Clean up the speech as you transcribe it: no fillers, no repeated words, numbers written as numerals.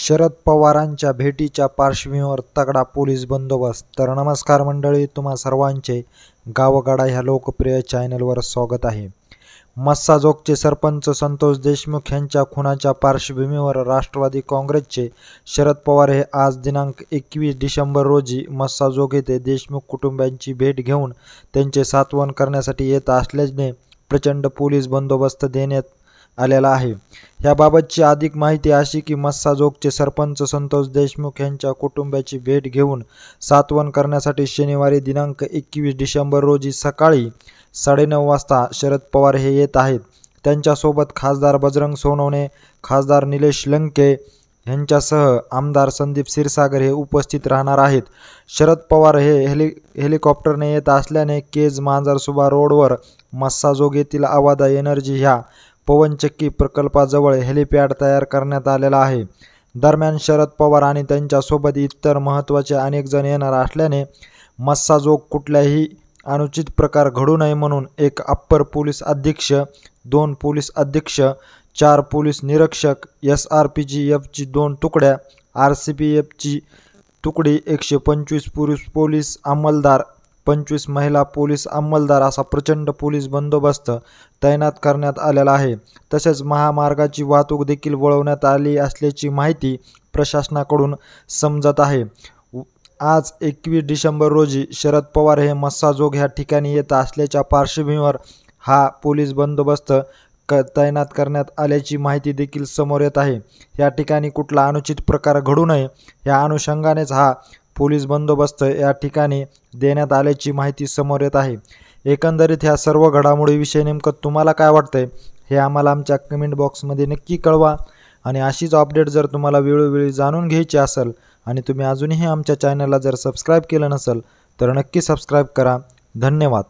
शरद पवारांच्या भेटीच्या पार्श्वभूमीवर तगडा पोलीस बंदोबस्त। तर नमस्कार मंडळी, तुम्हा सर्वांचे गावगाडा ह्या लोकप्रिय चॅनलवर स्वागत आहे। मस्साजोगचे सरपंच संतोष देशमुख यांच्या खुनाच्या पार्श्वभूमीवर राष्ट्रवादी काँग्रेसचे शरद पवार हे आज दिनांक 21 डिसेंबर रोजी मस्साजोग येथे देशमुख कुटुंबियांची भेट घेऊन त्यांचे सांत्वन करण्यासाठी येत असल्याने प्रचंड पोलीस बंदोबस्त देण्यात आलेला आहे। याबाबतची अधिक माहिती अशी की मस्साजोगचे सरपंच संतोष देशमुख यांच्या कुटुंबाची भेट घेऊन सांत्वन करण्यासाठी शनिवारी दिनांक 21 डिसेंबर रोजी सकाळी 9:30 वाजता शरद पवार हे येत आहेत। त्यांच्यासोबत खासदार बजरंग सोनवणे, खासदार निलेश लंके यांच्यासह आमदार संदीप क्षीरसागर हे उपस्थित राहणार आहेत। शरद पवार हे हेलिकॉप्टरने येत असल्याने केज मांजरसुबा रोडवर मस्साजोग येथील आवादा एनर्जी ह्या पवनचक्की प्रकल्पाजवळ हेलिपॅड तयार करण्यात आलेला आहे। दरम्यान शरद पवार आणि त्यांच्यासोबत इतर महत्त्वाचे अनेक जण येणार असल्याने मस्साजोग कुठल्याही अनुचित प्रकार घडू नये म्हणून एक अप्पर पोलीस अधीक्षक, 2 पोलीस अधीक्षक, 4 पोलीस निरीक्षक, SRPGFची 2 तुकड्या, RCPFची तुकडी, 125 पुरुष पोलीस अंमलदार, 25 महिला पोलीस अंमलदार असा प्रचंड पोलीस बंदोबस्त तैनात करण्यात आलेला आहे। तसेच महामार्गाची वाहतूक देखील वळवण्यात आली असल्याची माहिती प्रशासनाकडून समजत आहे। आज 21 डिसेंबर रोजी शरद पवार हे मस्साजोग ह्या ठिकाणी येत असल्याच्या पार्श्वभूमीवर हा पोलीस बंदोबस्त तैनात करण्यात आल्याची माहिती देखील समोर येत आहे। या ठिकाणी कुठला अनुचित प्रकार घडू नये या अनुषंगानेच हा पोलीस बंदोबस्त या ठिकाणी देण्यात आल्याची माहिती समोर येत आहे। एकंदरीत ह्या सर्व घडामोडीविषयी नेमकं तुम्हाला काय वाटतंय हे आम्हाला आमच्या कमेंट बॉक्समध्ये नक्की कळवा। आणि अशीच अपडेट जर तुम्हाला वेळोवेळी जाणून घ्यायची असेल आणि तुम्ही अजूनही आमच्या चॅनलला जर सबस्क्राईब केलं नसेल तर नक्की सबस्क्राईब करा। धन्यवाद।